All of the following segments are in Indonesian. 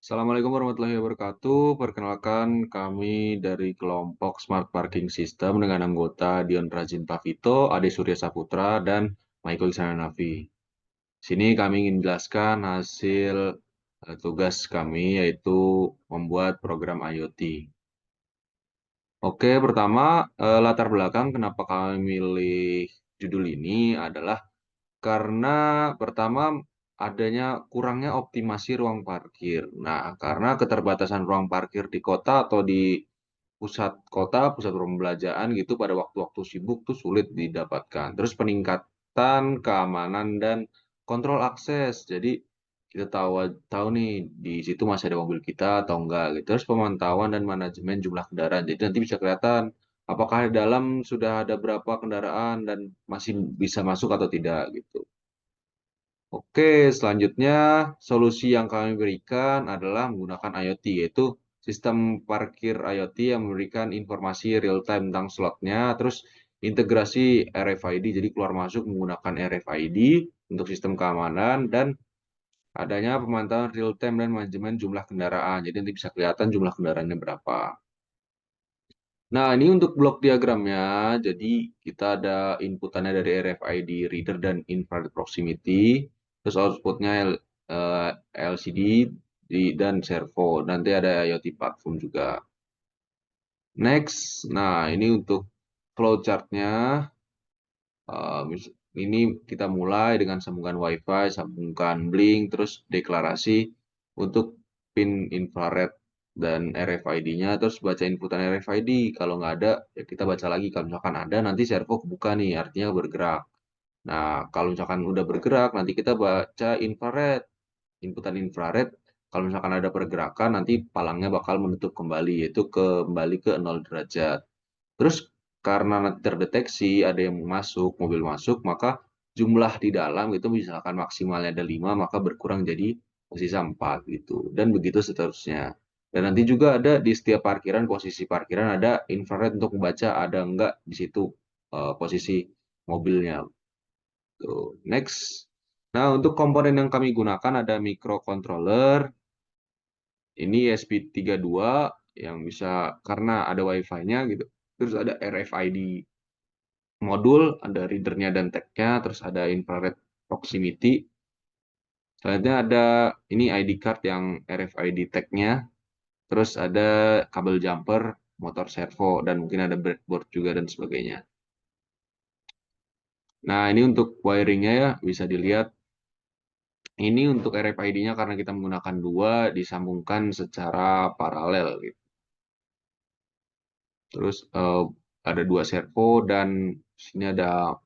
Assalamualaikum warahmatullahi wabarakatuh. Perkenalkan kami dari kelompok Smart Parking System dengan anggota Dion Rajin Pavito, Ade Surya Saputra, dan Michael Sananavi. Sini kami ingin jelaskan hasil tugas kami yaitu membuat program IoT. Oke, pertama latar belakang kenapa kami milih judul ini adalah karena pertama adanya kurangnya optimasi ruang parkir. Nah, karena keterbatasan ruang parkir di kota atau di pusat kota, pusat perbelanjaan gitu pada waktu-waktu sibuk tuh sulit didapatkan. Terus peningkatan keamanan dan kontrol akses. Jadi kita tahu tahu nih di situ masih ada mobil kita atau enggak gitu. Terus pemantauan dan manajemen jumlah kendaraan. Jadi nanti bisa kelihatan apakah di dalam sudah ada berapa kendaraan dan masih bisa masuk atau tidak gitu. Oke, selanjutnya solusi yang kami berikan adalah menggunakan IoT, yaitu sistem parkir IoT yang memberikan informasi real time tentang slotnya, terus integrasi RFID, jadi keluar masuk menggunakan RFID untuk sistem keamanan, dan adanya pemantauan real time dan manajemen jumlah kendaraan, jadi nanti bisa kelihatan jumlah kendaraannya berapa. Nah, ini untuk blok diagramnya, jadi kita ada inputannya dari RFID reader dan infrared proximity, terus outputnya LCD dan servo, nanti ada IoT platform juga. Next, nah ini untuk flowchartnya, ini kita mulai dengan sambungan WiFi, sambungkan Blink, terus deklarasi untuk pin infrared dan RFID-nya, terus baca inputan RFID. Kalau nggak ada, ya kita baca lagi. Kalau misalkan ada, nanti servo kebuka nih, artinya bergerak. Nah, kalau misalkan udah bergerak, nanti kita baca infrared. Inputan infrared, kalau misalkan ada pergerakan, nanti palangnya bakal menutup kembali, yaitu kembali ke 0 derajat. Terus karena nanti terdeteksi ada yang masuk, mobil masuk, maka jumlah di dalam itu misalkan maksimalnya ada 5, maka berkurang jadi sisa 4 gitu. Dan begitu seterusnya. Dan nanti juga ada di setiap parkiran, posisi parkiran ada infrared untuk membaca ada enggak di situ posisi mobilnya. Tuh. Next. Nah, untuk komponen yang kami gunakan ada microcontroller, ini ESP32 yang bisa karena ada Wi-Fi-nya gitu. Terus ada RFID modul, ada readernya dan tag-nya, terus ada infrared proximity. Selanjutnya ada ini ID card yang RFID tag-nya, terus ada kabel jumper, motor servo, dan mungkin ada breadboard juga dan sebagainya. Nah, ini untuk wiringnya ya, bisa dilihat. Ini untuk RFID-nya karena kita menggunakan dua, disambungkan secara paralel gitu. Terus ada dua servo dan sini ada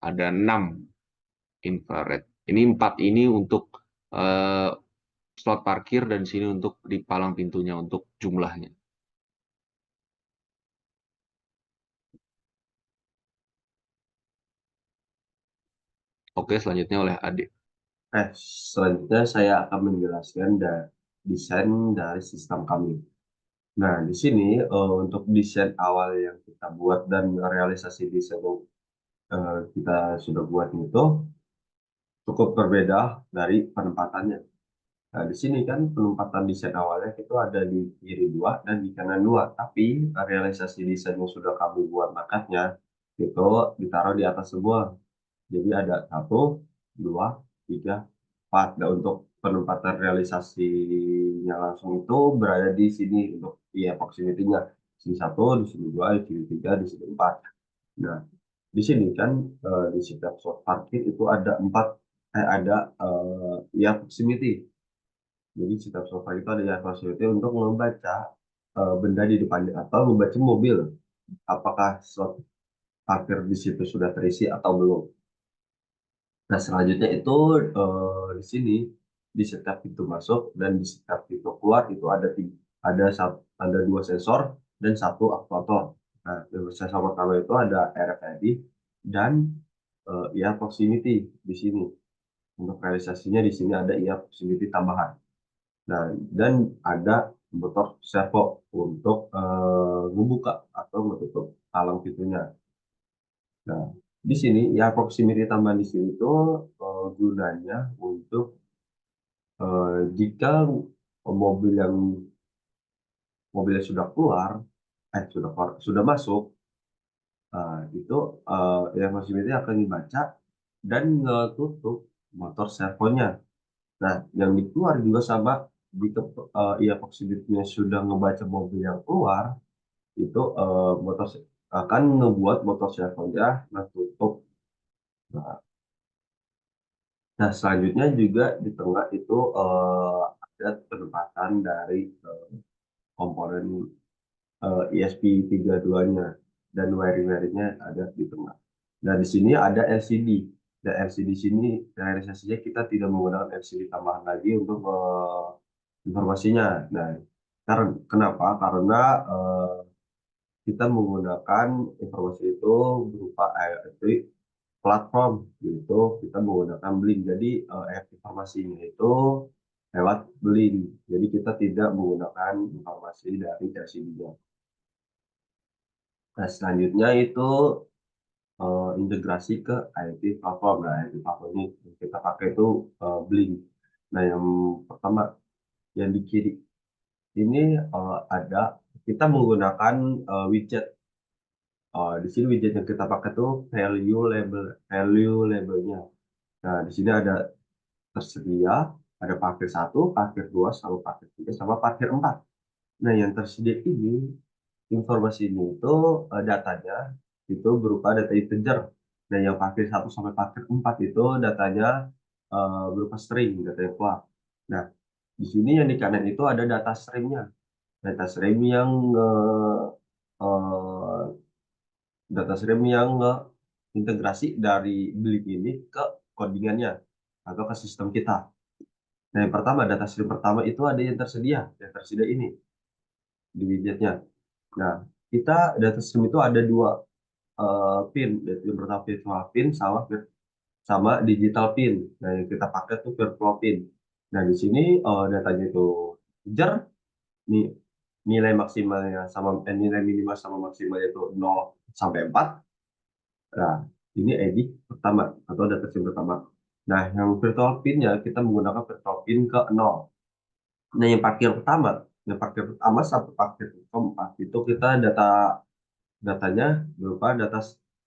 6 infrared. Ini 4 ini untuk eh, slot parkir dan sini untuk di palang pintunya untuk jumlahnya. Oke, selanjutnya oleh Adik. Eh, Selanjutnya saya akan menjelaskan desain dari sistem kami. Nah, di sini untuk desain awal yang kita buat dan realisasi desain yang kita sudah buat itu cukup berbeda dari penempatannya. Nah, di sini kan penempatan desain awalnya itu ada di kiri dua dan di kanan dua, tapi realisasi desain yang sudah kami buat markatnya itu ditaruh di atas semua. Jadi ada satu, dua, tiga, empat. Dan untuk penempatan realisasinya langsung itu berada di sini untuk proximity-nya. Sini satu, di sini dua, di sini tiga, di sini empat. Nah, di sini kan di setiap slot parkir itu ada empat, ada proximity. Jadi setiap slot parkir itu ada proximity untuk membaca benda di depannya atau membaca mobil. Apakah slot parkir di situ sudah terisi atau belum. Nah, selanjutnya itu di sini di setiap pintu masuk dan di setiap pintu keluar itu ada dua sensor dan satu aktuator. Nah, sensor pertama itu ada RFID dan proximity di sini. Untuk realisasinya di sini ada proximity tambahan. Nah, dan ada motor servo untuk membuka atau menutup palang pintunya. Nah, di sini proximity tambahan di sini itu gunanya untuk jika mobil yang mobilnya sudah keluar, sudah masuk, itu yang masih itu akan dibaca dan ngetutup motor servonya. Nah, yang dikeluar juga sama iya prosedurnya sudah ngebaca mobil yang keluar, itu akan ngebuat motor servonya ngetutup. Nah, nah, selanjutnya juga di tengah itu ada penempatan dari komponen ESP32-nya dan wiring-wiringnya ada di tengah. Nah, di sini ada LCD. Dan LCD sini realisasinya kita tidak menggunakan LCD tambahan lagi untuk informasinya. Nah, kenapa? Karena kita menggunakan informasi itu berupa IoT platform, gitu. Kita menggunakan Blink. Jadi informasinya itu lewat Blink. Jadi kita tidak menggunakan informasi dari LCD-nya. Nah, selanjutnya itu integrasi ke IoT platform. Nah, IoT platform ini yang kita pakai itu Blink. Nah, yang pertama yang di kiri ini ada kita menggunakan widget. Di sini widget yang kita pakai itu value labelnya. Nah, di sini ada tersedia, ada parkir satu, parkir 2, sama parkir 3, sama parkir 4. Nah, yang tersedia ini informasinya itu datanya itu berupa data integer. Nah, yang parkir satu sampai parkir 4 itu datanya berupa string, data yang keluar. Nah, di sini yang di kanan itu ada data streamnya. Data stream yang eh, data stream yang integrasi dari Blink ini ke codingannya atau ke sistem kita. Nah, yang pertama data stream pertama itu ada yang tersedia ini di widgetnya. Nah, data stream itu ada dua pin, yaitu yang pertama virtual pin sama digital pin. Nah, yang kita pakai tuh virtual pin. Nah, di sini datanya itu integer, nih nilai minimal sama maksimalnya itu 0 sampai 4. Nah, ini ID pertama atau data stream pertama. Nah, yang virtual pin-nya kita menggunakan virtual pin ke 0. Nah, yang parkir pertama sampai parkir keempat itu kita datanya berupa data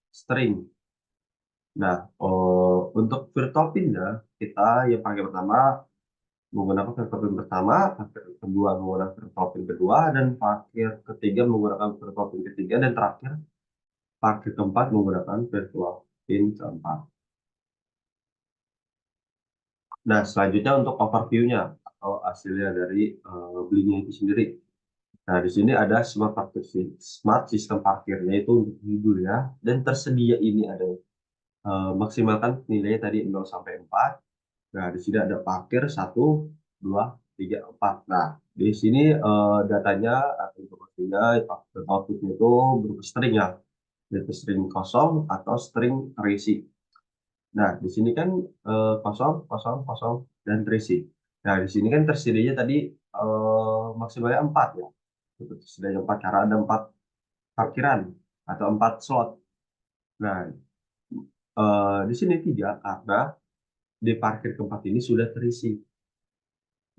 string. Nah, untuk virtual pin-nya kita yang parkir pertama menggunakan virtual pin pertama, parkir kedua menggunakan virtual pin kedua, dan parkir ketiga menggunakan virtual pin ketiga, dan terakhir parkir keempat menggunakan virtual pin keempat. Nah, selanjutnya untuk overview-nya atau hasilnya dari belinya itu sendiri. Nah, di sini ada smart system parkirnya itu untuk judul ya, dan tersedia ini ada maksimalkan nilainya tadi 0 sampai 4. Nah, di sini ada parkir 1, 2, 3, 4. Nah, di sini datanya atau informasinya outputnya itu berupa string ya, yaitu string kosong atau string terisi. Nah, di sini kan kosong, kosong, kosong, dan terisi. Nah, di sini kan tersedianya tadi maksimalnya 4 ya. Itu tersedianya 4 karena ada 4 parkiran atau 4 slot. Nah, di sini tidak karena di parkir keempat ini sudah terisi.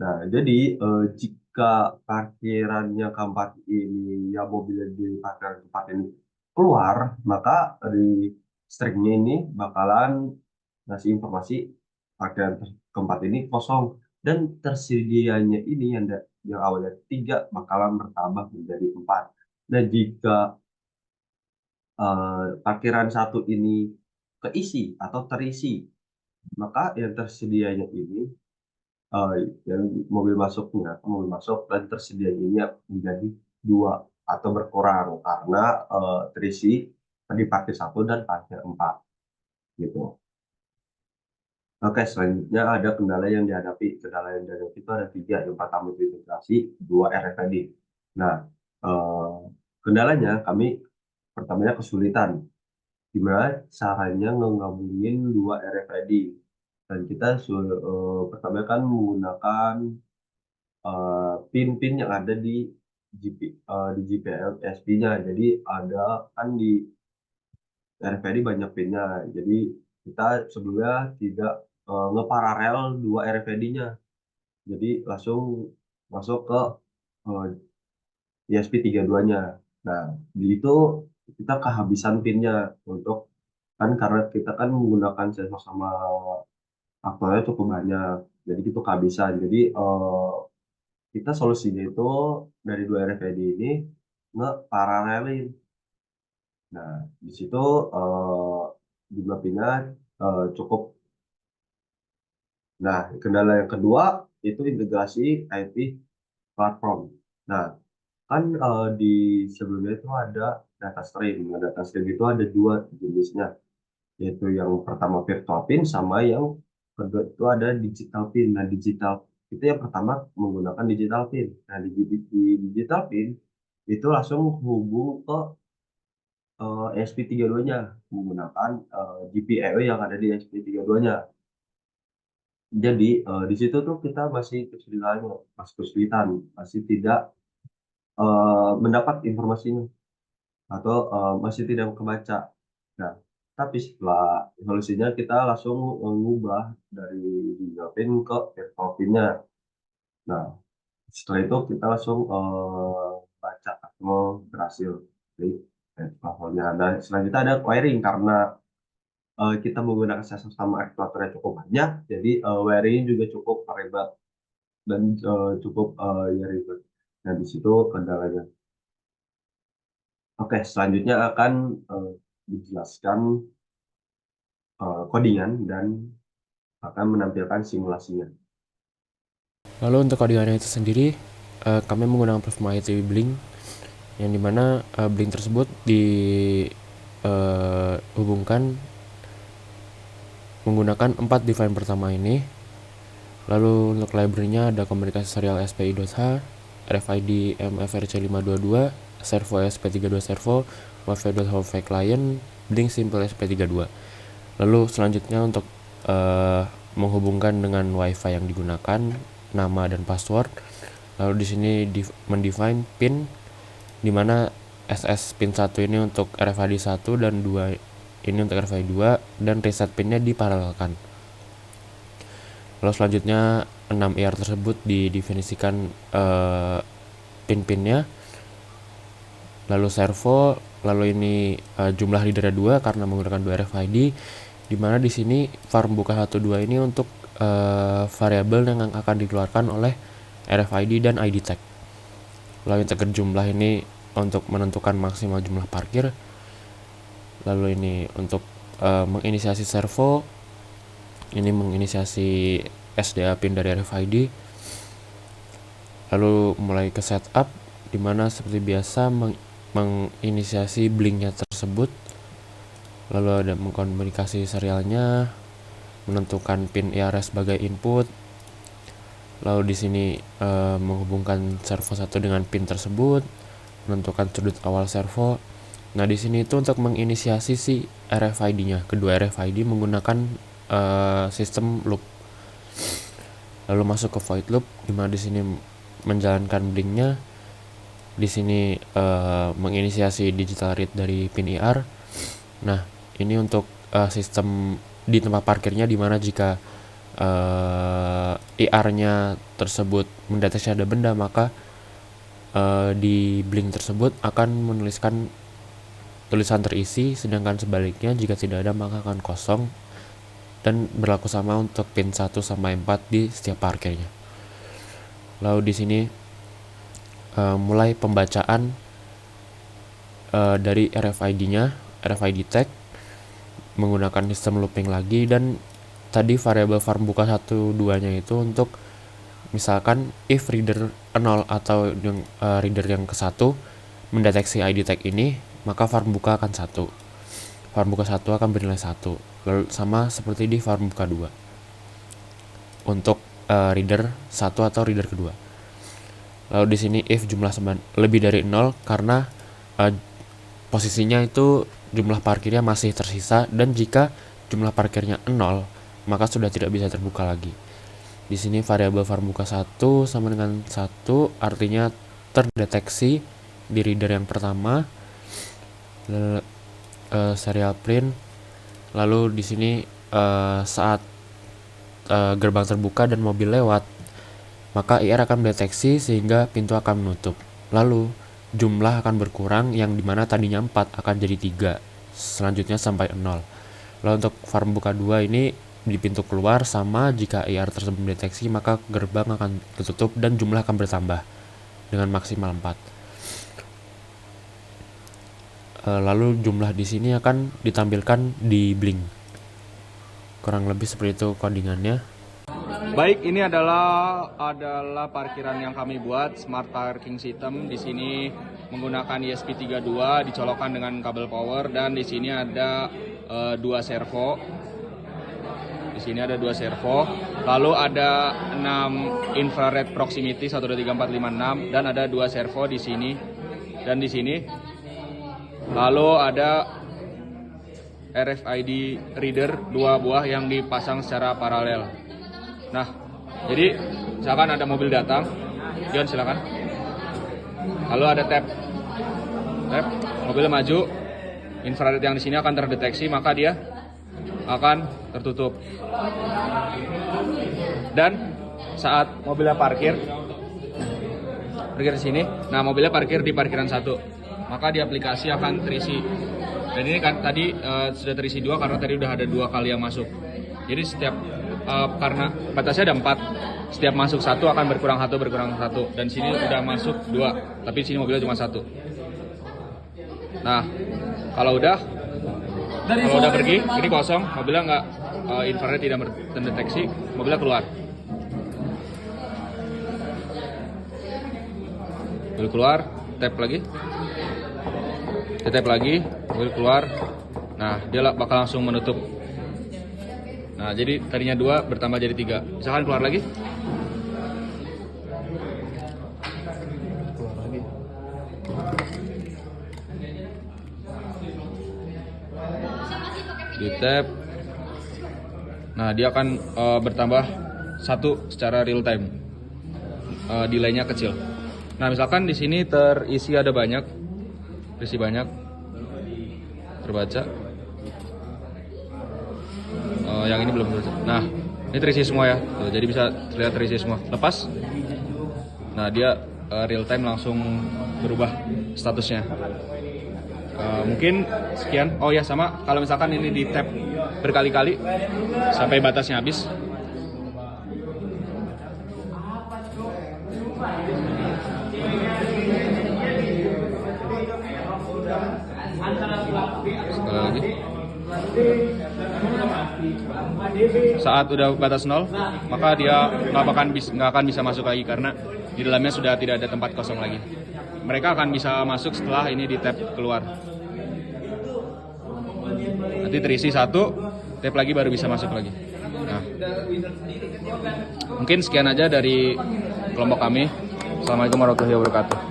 Nah, jadi jika parkirannya keempat ini, ya mobilnya di parkiran keempat ini keluar, maka di stringnya ini bakalan ngasih informasi parkiran keempat ini kosong, dan tersedianya ini yang awalnya 3 bakalan bertambah menjadi 4. Nah, jika parkiran satu ini keisi atau terisi, maka yang tersedianya ini eh, yang mobil masuk dan tersedianya menjadi 2 atau berkurang karena terisi di parkir satu dan parkir 4, gitu. Oke, selanjutnya ada kendala yang dihadapi. Kendala yang dihadapi itu ada 3. Yang pertama itu integrasi, 2 RFID. Nah, eh, kendalanya pertamanya kesulitan. Gimana caranya ngegabungin 2 RFID? Dan kita pertama kan menggunakan pin-pin yang ada di GPL SP-nya. Jadi ada kan di RFID banyak pinnya. Jadi kita sebelumnya tidak ngeparalel 2 RFID-nya. Jadi langsung masuk ke uh, ESP32-nya. Nah, di itu kita kehabisan pinnya untuk, kan karena kita kan menggunakan sensor sama aktornya cukup banyak, jadi itu kehabisan. Jadi kita solusinya itu dari dua RFID ini nge-paralelin. Nah, di situ jumlah pinnya cukup. Nah, kendala yang kedua itu integrasi IP platform. Nah, kan di sebelumnya itu ada data stream. Nah, data stream itu ada dua jenisnya, yaitu yang pertama virtual pin sama yang kedua itu ada digital pin. Nah, digital itu yang pertama menggunakan digital pin. Nah, di digital pin itu langsung hubung ke ESP32-nya menggunakan GPIO yang ada di ESP32-nya. Jadi di situ tuh kita masih kesulitan, masih tidak mendapat informasinya atau masih tidak kebaca. Nah, tapi setelah solusinya kita langsung mengubah dari digital pin ke virtual pin-nya. Nah, setelah itu kita langsung baca atau berhasil di platformnya. Dan selanjutnya ada wiring karena kita menggunakan sensor sama aktuator yang cukup banyak, jadi wiring juga cukup ribet dan cukup ya ribet. Nah, di situ kendalanya. Oke, selanjutnya akan dijelaskan codingan dan akan menampilkan simulasinya. Lalu untuk codingannya itu sendiri, kami menggunakan Plasma IT Blink, yang dimana Blink tersebut dihubungkan menggunakan 4 define pertama ini. Lalu untuk library-nya ada komunikasi serial SPI.H, RFID MFRC522, servo SP32 servo, Wi-Fi.Wi-Fi client, Blink Simple SP32. Lalu selanjutnya untuk menghubungkan dengan Wi-Fi yang digunakan, nama dan password. Lalu di sini mendefine pin, di mana SS pin 1 ini untuk RFID 1 dan 2 ini untuk RFID 2, dan reset pinnya diparalelkan. Lalu selanjutnya 6 IR tersebut didefinisikan pin-pinnya. Lalu servo, lalu ini jumlah leader 2 karena menggunakan 2 RFID, di mana di sini farm buka 12 ini untuk variabel yang akan dikeluarkan oleh RFID dan ID tag. Lalu integer jumlah ini untuk menentukan maksimal jumlah parkir. Lalu ini untuk menginisiasi servo, ini menginisiasi SDA pin dari RFID. Lalu mulai ke setup, dimana seperti biasa menginisiasi blinknya tersebut. Lalu ada mengkomunikasi serialnya, menentukan pin IRS sebagai input. Lalu di sini menghubungkan servo 1 dengan pin tersebut, menentukan sudut awal servo. Nah, di sini itu untuk menginisiasi si RFID-nya, kedua RFID menggunakan sistem loop. Lalu masuk ke void loop, di mana di sini menjalankan blinknya. Di sini menginisiasi digital read dari pin IR. Nah, ini untuk sistem di tempat parkirnya, di mana jika IR-nya tersebut mendeteksi ada benda, maka di blink tersebut akan menuliskan tulisan terisi, sedangkan sebaliknya jika tidak ada maka akan kosong, dan berlaku sama untuk pin 1 sampai 4 di setiap parkirnya. Lalu di sini mulai pembacaan dari RFID-nya, RFID tag menggunakan sistem looping lagi. Dan tadi variabel farm buka 1-2-nya itu untuk misalkan if reader 0 atau reader yang ke-1 mendeteksi ID tag ini, maka farm buka akan 1. Farm buka 1 akan bernilai 1. Lalu sama seperti di farm buka 2 untuk reader 1 atau reader kedua. Lalu di sini if jumlah lebih dari 0 karena posisinya itu jumlah parkirnya masih tersisa, dan jika jumlah parkirnya 0 maka sudah tidak bisa terbuka lagi. Di sini variabel farm buka 1 sama dengan 1, artinya terdeteksi di reader yang pertama. Serial print. Lalu di sini saat gerbang terbuka dan mobil lewat, maka IR akan mendeteksi sehingga pintu akan menutup. Lalu, jumlah akan berkurang yang dimana tadinya 4 akan jadi 3, selanjutnya sampai 0. Lalu untuk farm buka 2 ini di pintu keluar sama, jika IR tersebut mendeteksi maka gerbang akan ditutup dan jumlah akan bertambah dengan maksimal 4. Lalu jumlah di sini akan ditampilkan di blink. Kurang lebih seperti itu codingannya. Baik, ini adalah parkiran yang kami buat, smart parking system. Di sini menggunakan ESP32, dicolokkan dengan kabel power, dan di sini ada 2 servo. Di sini ada 2 servo. Lalu ada 6 infrared proximity 1 2 3 4 5 6 dan ada 2 servo di sini dan di sini. Lalu ada RFID reader 2 buah yang dipasang secara paralel. Nah, jadi misalkan ada mobil datang, John silakan. Lalu ada tap, mobilnya maju, infrared yang di sini akan terdeteksi, maka dia akan tertutup. Dan saat mobilnya parkir di sini, nah mobilnya parkir di parkiran 1. Maka di aplikasi akan terisi. Dan ini kan tadi sudah terisi 2 karena tadi udah ada 2 kali yang masuk. Jadi setiap karena batasnya ada 4, setiap masuk 1 akan berkurang 1. Dan sini udah masuk 2, tapi sini mobilnya cuma 1. Nah, kalau udah pergi, ini kosong, mobilnya nggak infrared tidak terdeteksi, mobilnya keluar. Mobil keluar, tap lagi, mobil keluar. Nah, dia bakal langsung menutup. Nah, jadi tadinya 2 bertambah jadi 3. Misalkan keluar lagi. Di tap. Nah, dia akan bertambah 1 secara real time. Delay-nya kecil. Nah, misalkan di sini terisi ada banyak, terbaca. Yang ini belum terbaca. Nah, ini terisi semua ya. Jadi bisa terlihat terisi semua. Lepas. Nah, dia real time langsung berubah statusnya. Mungkin sekian. Oh ya, sama kalau misalkan ini di tap berkali-kali sampai batasnya habis. Sekali lagi. Saat udah batas 0, maka dia nggak akan bisa masuk lagi karena di dalamnya sudah tidak ada tempat kosong lagi. Mereka akan bisa masuk setelah ini di tap keluar. Nanti terisi 1, tap lagi baru bisa masuk lagi. Nah, mungkin sekian aja dari kelompok kami. Assalamualaikum warahmatullahi wabarakatuh.